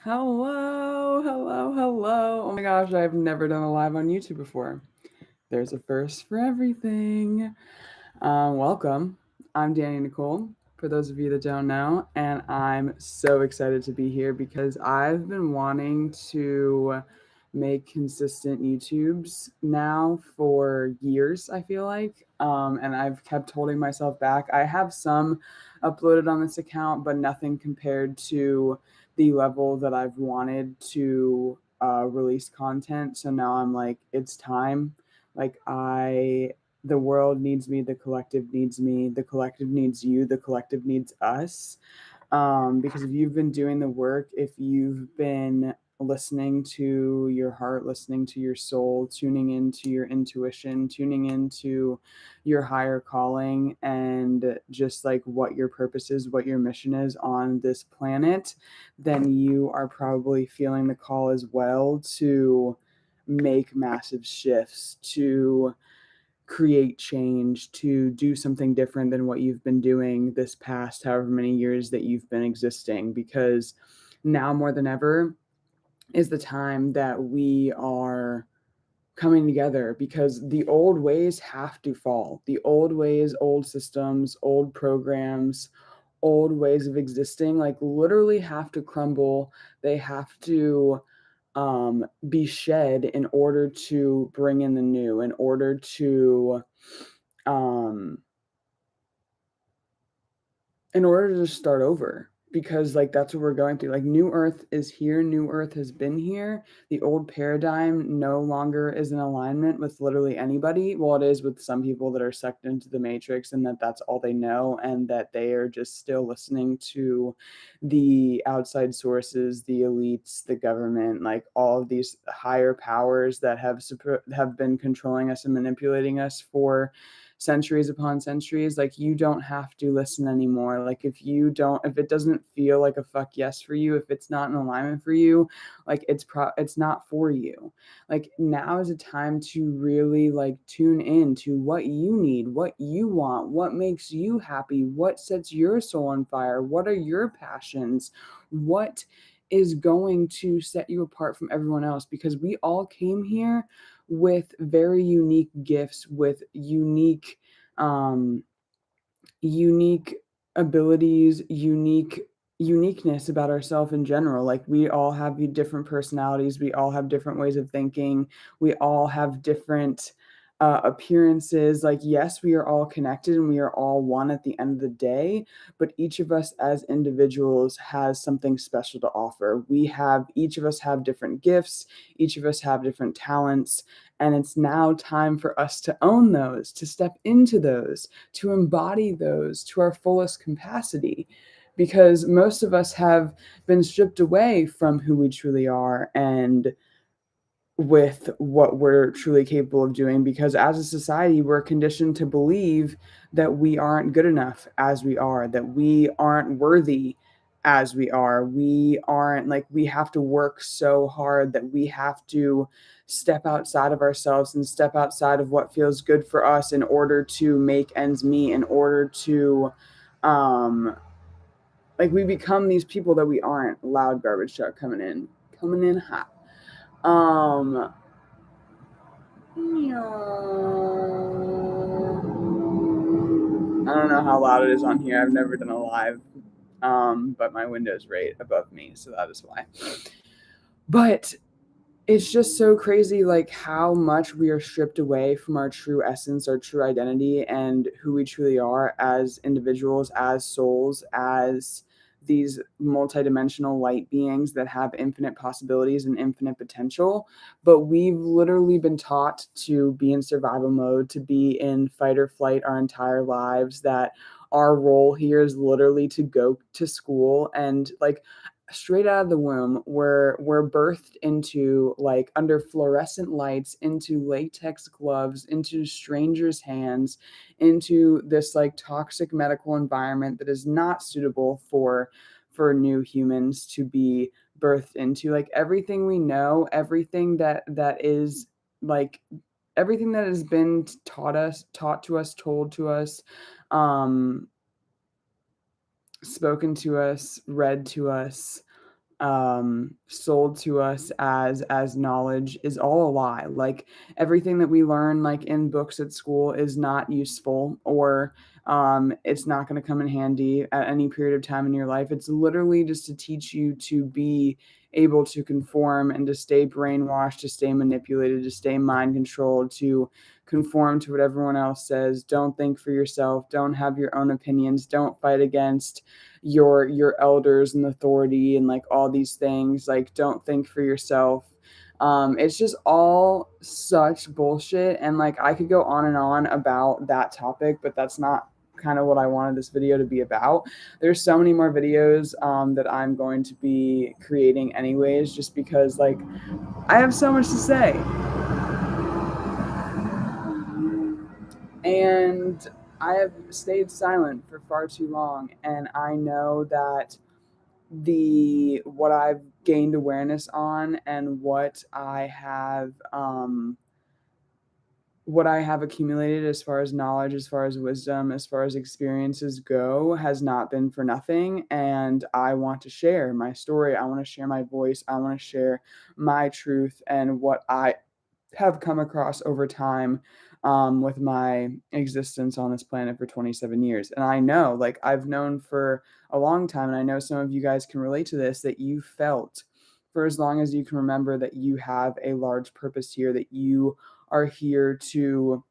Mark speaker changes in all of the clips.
Speaker 1: Hello, hello, hello. Oh my gosh, I've never done a live on YouTube before. There's a first for everything. Welcome. I'm Danny Nicole, for those of you that don't know, and I'm so excited to be here because I've been wanting to make consistent YouTubes now for years, I feel like. And I've kept holding myself back. I have some uploaded on this account, but nothing compared to the level that I've wanted to release content. So now I'm like, it's time. Like, the world needs me, the collective needs me, the collective needs you, the collective needs us. Because if you've been doing the work, if you've been listening to your heart, listening to your soul, tuning into your intuition, tuning into your higher calling, and just like what your purpose is, what your mission is on this planet, then you are probably feeling the call as well to make massive shifts, to create change, to do something different than what you've been doing this past however many years that you've been existing. Because now more than ever is the time that we are coming together, because the old ways have to fall. The old ways, old systems, old programs, old ways of existing, like literally have to crumble. They have to be shed in order to bring in the new, in order to um, in order to just start over, because like that's what we're going through. Like, new earth is here, new earth has been here. The old paradigm no longer is in alignment with literally anybody. Well, it is with some people that are sucked into the matrix, and that's all they know, and that they are just still listening to the outside sources, the elites, the government, like all of these higher powers that have been controlling us and manipulating us for centuries upon centuries. Like, you don't have to listen anymore. Like, if it doesn't feel like a fuck yes for you, if it's not in alignment for you, like it's not for you. Like, now is a time to really like tune in to what you need, what you want, what makes you happy, what sets your soul on fire, what are your passions, what is going to set you apart from everyone else. Because we all came here with very unique gifts, with um, unique abilities, uniqueness about ourselves in general. Like, we all have different personalities, we all have different ways of thinking, we all have different appearances. Like, yes, we are all connected and we are all one at the end of the day, but each of us as individuals has something special to offer. Each of us have different gifts, each of us have different talents, and it's now time for us to own those, to step into those, to embody those to our fullest capacity. Because most of us have been stripped away from who we truly are and with what we're truly capable of doing, because as a society we're conditioned to believe that we aren't good enough as we are, that we aren't worthy as we are, we aren't, like, we have to work so hard, that we have to step outside of ourselves and step outside of what feels good for us in order to make ends meet, in order to um like, we become these people that we aren't. Loud garbage truck coming in hot. um I don't know how loud it is on here. I've never done a live, but my window's right above me, so that is why. But it's just so crazy, like, how much we are stripped away from our true essence, our true identity, and who we truly are as individuals, as souls, as these multidimensional light beings that have infinite possibilities and infinite potential. But we've literally been taught to be in survival mode, to be in fight or flight our entire lives, that our role here is literally to go to school and, like, straight out of the womb, we're birthed into, like, under fluorescent lights, into latex gloves, into strangers' hands, into this like toxic medical environment that is not suitable for new humans to be birthed into. Like, everything we know, everything that is, like, everything that has been taught to us, told to us, um spoken to us, read to us, sold to us as knowledge is all a lie. Like everything that we learn like in books at school is not useful, or it's not going to come in handy at any period of time in your life. It's literally just to teach you to be able to conform and to stay brainwashed, to stay manipulated, to stay mind controlled, to conform to what everyone else says. Don't think for yourself, don't have your own opinions, don't fight against your elders and authority and like all these things. Like don't think for yourself. It's just all such bullshit, and like I could go on and on about that topic, but that's not kind of what I wanted this video to be about. There's so many more videos that I'm going to be creating anyways, just because like I have so much to say. And I have stayed silent for far too long, and I know that the what I've gained awareness on and what I have accumulated as far as knowledge, as far as wisdom, as far as experiences go, has not been for nothing. And I want to share my story. I want to share my voice. I want to share my truth and what I have come across over time, with my existence on this planet for 27 years. And I know, like, I've known for a long time, and I know some of you guys can relate to this, that you felt for as long as you can remember that you have a large purpose here, that you are here to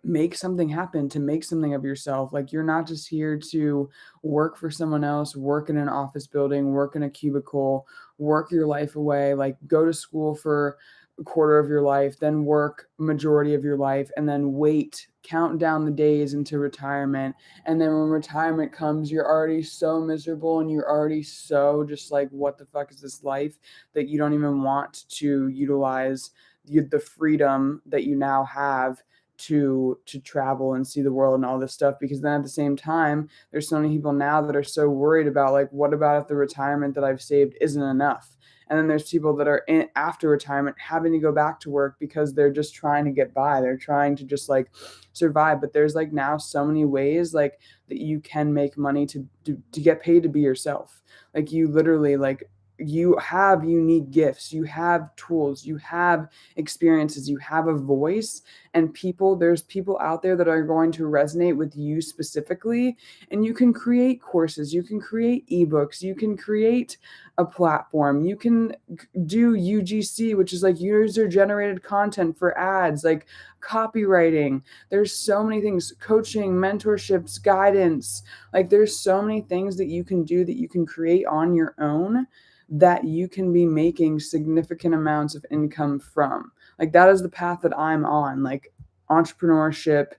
Speaker 1: make something happen, to make something of yourself. Like you're not just here to work for someone else, work in an office building, work in a cubicle, work your life away, like go to school for a quarter of your life, then work majority of your life, and then wait, count down the days into retirement. And then when retirement comes, you're already so miserable and you're already so just like, what the fuck is this life, that you don't even want to utilize the freedom that you now have to travel and see the world and all this stuff. Because then at the same time, there's so many people now that are so worried about like, what about if the retirement that I've saved isn't enough? And then there's people that are in after retirement having to go back to work because they're just trying to get by, they're trying to just like survive. But there's like now so many ways like that you can make money to get paid to be yourself. Like you literally like, you have unique gifts, you have tools, you have experiences, you have a voice, and there's people out there that are going to resonate with you specifically. And you can create courses, you can create ebooks, you can create a platform, you can do UGC, which is like user generated content for ads, like copywriting. There's so many things, coaching, mentorships, guidance. Like there's so many things that you can do, that you can create on your own, that you can be making significant amounts of income from. Like that is the path that I'm on, like entrepreneurship,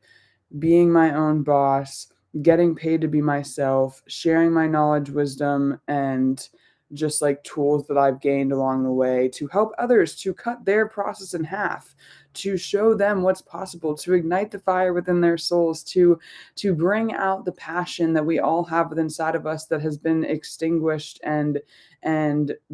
Speaker 1: being my own boss, getting paid to be myself, sharing my knowledge, wisdom, and just like tools that I've gained along the way to help others to cut their process in half, to show them what's possible, to ignite the fire within their souls, to bring out the passion that we all have within inside of us that has been extinguished and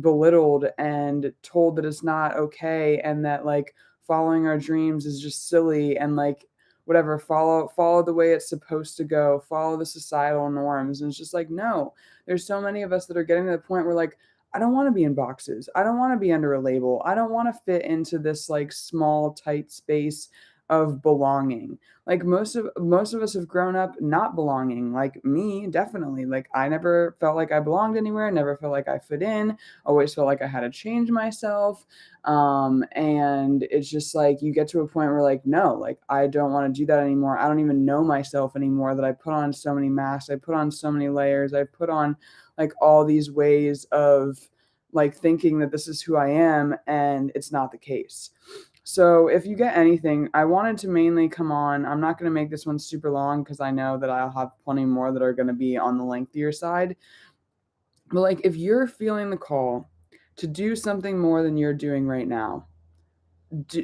Speaker 1: belittled and told that it's not okay, and that like following our dreams is just silly, and like whatever, follow the way it's supposed to go, follow the societal norms. And it's just like, no, there's so many of us that are getting to the point where like, I don't want to be in boxes, I don't want to be under a label, I don't want to fit into this like small tight space of belonging. Like most of us have grown up not belonging. Like me, definitely. Like I never felt like I belonged anywhere, never felt like I fit in, always felt like I had to change myself. And it's just like you get to a point where like, no, like I don't want to do that anymore. I don't even know myself anymore, that I put on so many masks, I put on so many layers, I put on like all these ways of like thinking that this is who I am, and it's not the case. So if you get anything, I wanted to mainly come on. I'm not going to make this one super long because I know that I'll have plenty more that are going to be on the lengthier side. But like if you're feeling the call to do something more than you're doing right now,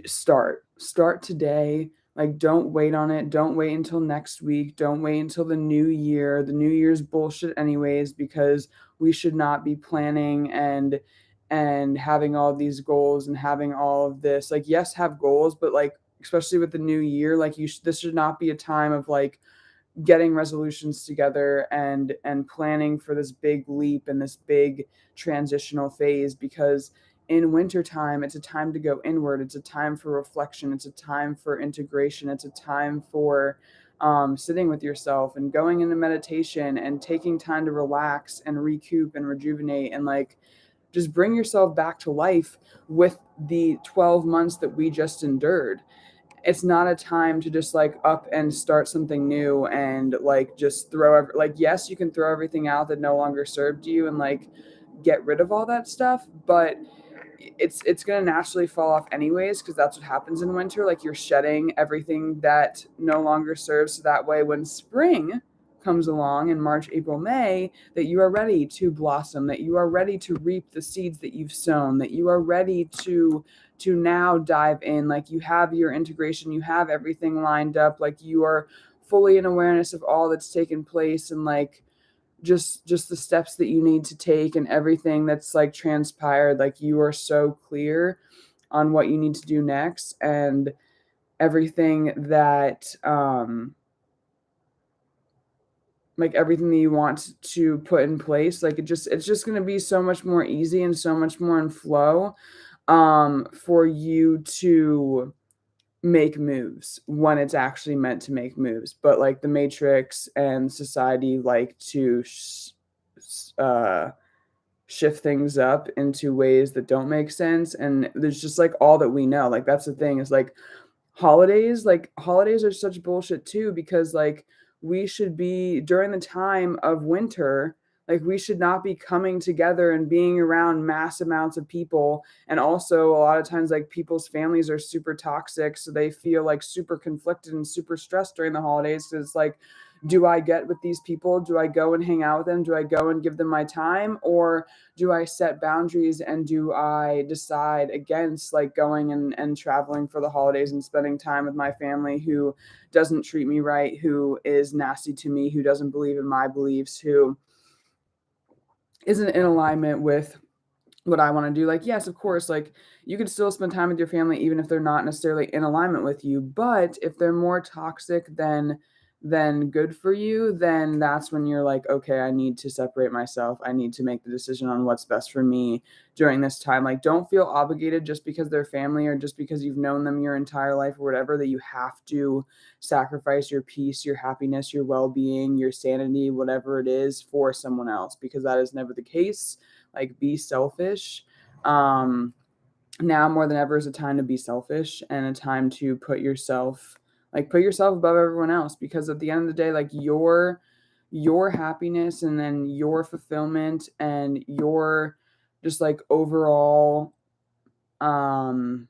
Speaker 1: start today. Like don't wait on it, don't wait until next week, don't wait until the new year. The new year's bullshit anyways, because we should not be planning and having all these goals and having all of this. Like yes, have goals, but like especially with the new year, like this should not be a time of like getting resolutions together and planning for this big leap and this big transitional phase, because in wintertime it's a time to go inward, it's a time for reflection, it's a time for integration, it's a time for sitting with yourself and going into meditation and taking time to relax and recoup and rejuvenate and like just bring yourself back to life with the 12 months that we just endured. It's not a time to just like up and start something new and like just like, yes, you can throw everything out that no longer served you and like get rid of all that stuff, but it's going to naturally fall off anyways, because that's what happens in winter. Like you're shedding everything that no longer serves, so that way when spring comes along in March, April, May, that you are ready to blossom, that you are ready to reap the seeds that you've sown, that you are ready to now dive in, like you have your integration, you have everything lined up, like you are fully in awareness of all that's taken place, and like just the steps that you need to take and everything that's like transpired, like you are so clear on what you need to do next, and everything that like everything that you want to put in place, like it's just going to be so much more easy and so much more in flow for you to make moves when it's actually meant to make moves. But like the matrix and society like to uh shift things up into ways that don't make sense, and there's just like all that we know, like that's the thing, is like holidays are such bullshit too, because like we should be during the time of winter, like we should not be coming together and being around mass amounts of people. And also a lot of times like people's families are super toxic, so they feel like super conflicted and super stressed during the holidays, because it's like, do I get with these people, do I go and hang out with them, do I go and give them my time, or do I set boundaries, and do I decide against like going and traveling for the holidays and spending time with my family who doesn't treat me right, who is nasty to me, who doesn't believe in my beliefs, who isn't in alignment with what I want to do. Like, yes, of course, like you could still spend time with your family even if they're not necessarily in alignment with you. But if they're more toxic than good for you, then that's when you're like, okay, I need to separate myself. I need to make the decision on what's best for me during this time. Like, don't feel obligated just because they're family or just because you've known them your entire life or whatever, that you have to sacrifice your peace, your happiness, your well-being, your sanity, whatever it is, for someone else, because that is never the case. Like, be selfish. Now more than ever is a time to be selfish and a time to put yourself above everyone else, because at the end of the day, like your happiness and then your fulfillment and your just like overall um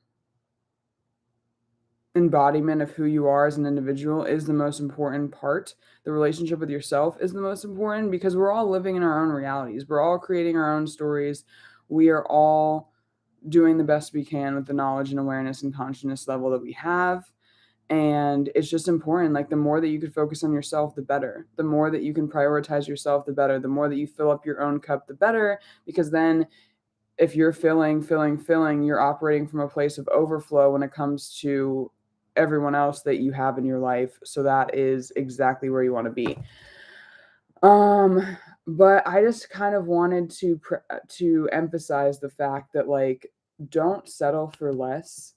Speaker 1: embodiment of who you are as an individual is the most important part. The relationship with yourself is the most important, because we're all living in our own realities. We're all creating our own stories. We are all doing the best we can with the knowledge and awareness and consciousness level that we have. And it's just important. Like, the more that you can focus on yourself, the better. The more that you can prioritize yourself, the better. The more that you fill up your own cup, the better. Because then if you're filling, you're operating from a place of overflow when it comes to everyone else that you have in your life. So that is exactly where you want to be. But I just kind of wanted to emphasize the fact that like, don't settle for less.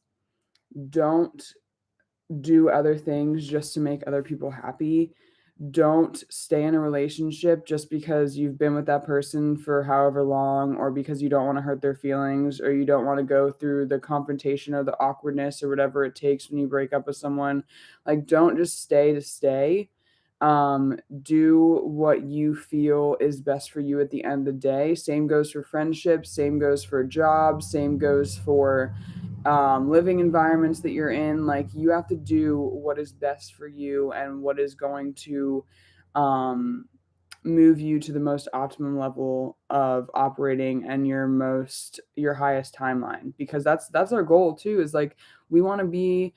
Speaker 1: Don't do other things just to make other people happy. Don't stay in a relationship just because you've been with that person for however long, or because you don't want to hurt their feelings, or you don't want to go through the confrontation or the awkwardness or whatever it takes when you break up with someone. Like, don't just stay to stay. Do what you feel is best for you at the end of the day. Same goes for friendships, same goes for jobs, same goes for living environments that you're in. Like, you have to do what is best for you and what is going to um, move you to the most optimum level of operating and your highest timeline, because that's our goal too, is like we want to be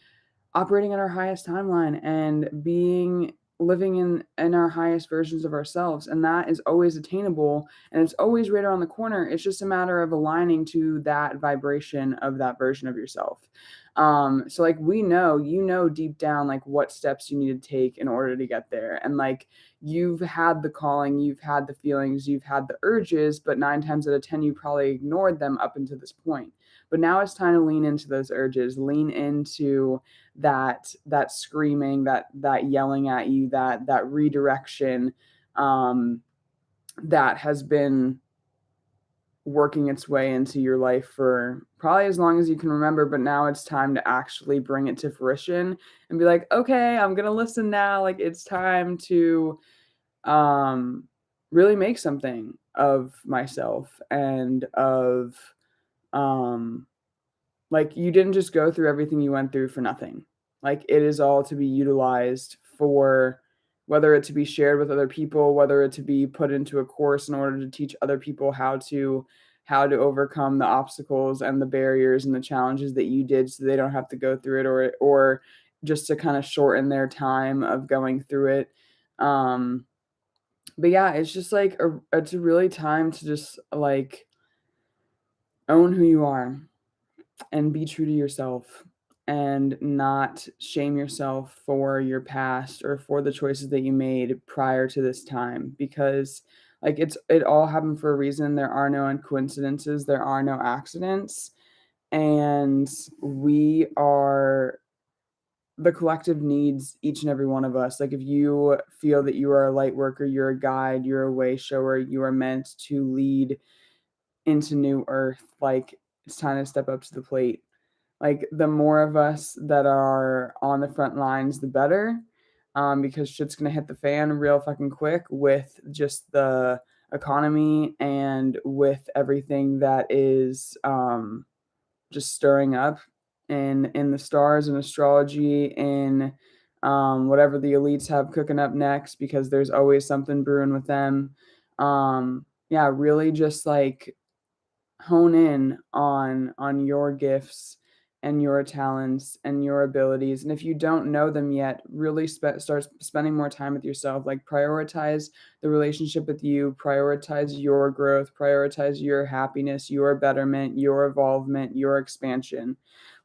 Speaker 1: operating at our highest timeline and being living in our highest versions of ourselves, and that is always attainable and it's always right around the corner. It's just a matter of aligning to that vibration of that version of yourself. So like we know, deep down like what steps you need to take in order to get there. And like you've had the calling, you've had the feelings, you've had the urges, but 9 times out of 10 you probably ignored them up until this point. But now it's time to lean into those urges, lean into that screaming, that yelling at you, that redirection, that has been working its way into your life for probably as long as you can remember, but now it's time to actually bring it to fruition and be like, okay, I'm gonna listen now. Like it's time to um really make something of myself and of um like you didn't just go through everything you went through for nothing. Like it is all to be utilized for, whether it to be shared with other people, whether it to be put into a course in order to teach other people how to overcome the obstacles and the barriers and the challenges that you did so they don't have to go through it, or just to kind of shorten their time of going through it. Um but yeah, it's just like it's a really time to just like own who you are and be true to yourself and not shame yourself for your past or for the choices that you made prior to this time, because like it all happened for a reason. There are no coincidences, there are no accidents, and we are, the collective needs each and every one of us. Like if you feel that you are a light worker, you're a guide, you're a way shower, you are meant to lead into new earth, like it's time to step up to the plate. Like the more of us that are on the front lines, the better, because shit's gonna hit the fan real fucking quick with just the economy and with everything that is just stirring up in the stars and astrology, in whatever the elites have cooking up next, because there's always something brewing with them. Yeah, really just like hone in on your gifts and your talents and your abilities. And if you don't know them yet, really start spending more time with yourself. Like prioritize the relationship with you, prioritize your growth, prioritize your happiness, your betterment, your involvement, your expansion.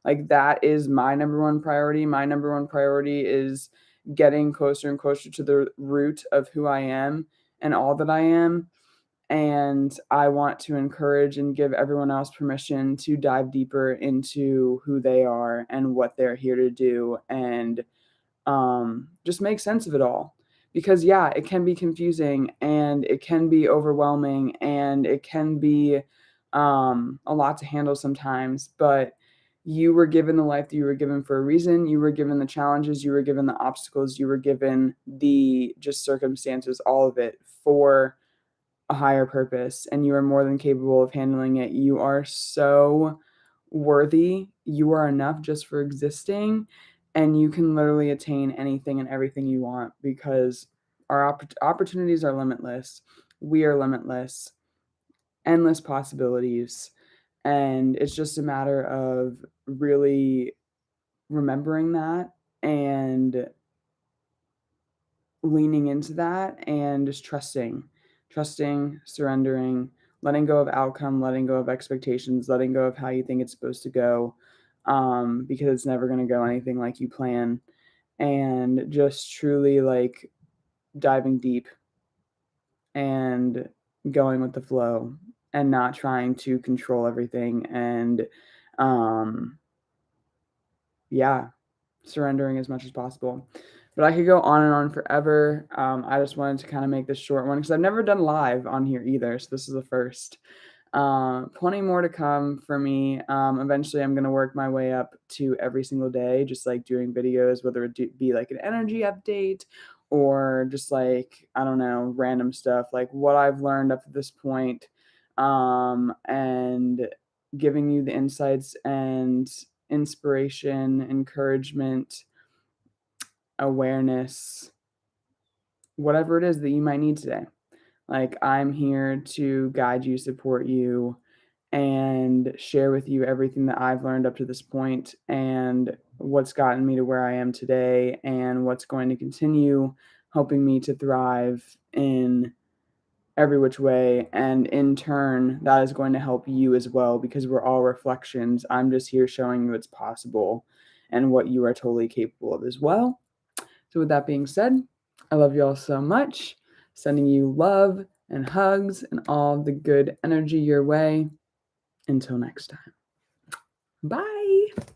Speaker 1: Like that is my number one priority. My number one priority is getting closer and closer to the root of who I am and all that I am. And I want to encourage and give everyone else permission to dive deeper into who they are and what they're here to do, and just make sense of it all. Because yeah, it can be confusing and it can be overwhelming and it can be a lot to handle sometimes, but you were given the life that you were given for a reason. You were given the challenges, you were given the obstacles, you were given the just circumstances, all of it for a higher purpose, and you are more than capable of handling it. You are so worthy. You are enough just for existing, and you can literally attain anything and everything you want, because our opportunities are limitless. We are limitless, endless possibilities. And it's just a matter of really remembering that and leaning into that and just trusting, surrendering, letting go of outcome, letting go of expectations, letting go of how you think it's supposed to go, because it's never going to go anything like you plan, and just truly like diving deep and going with the flow and not trying to control everything, and um yeah, surrendering as much as possible. But I could go on and on forever. I just wanted to kind of make this short one because I've never done live on here either, so this is the first. Plenty more to come for me. Eventually, I'm gonna work my way up to every single day, just like doing videos, whether be like an energy update or just like I don't know, random stuff like what I've learned up to this point, and giving you the insights and inspiration, encouragement, awareness, whatever it is that you might need today. Like, I'm here to guide you, support you, and share with you everything that I've learned up to this point and what's gotten me to where I am today and what's going to continue helping me to thrive in every which way. And in turn, that is going to help you as well because we're all reflections. I'm just here showing you it's possible and what you are totally capable of as well. So, with that being said, I love you all so much. Sending you love and hugs and all the good energy your way. Until next time. Bye.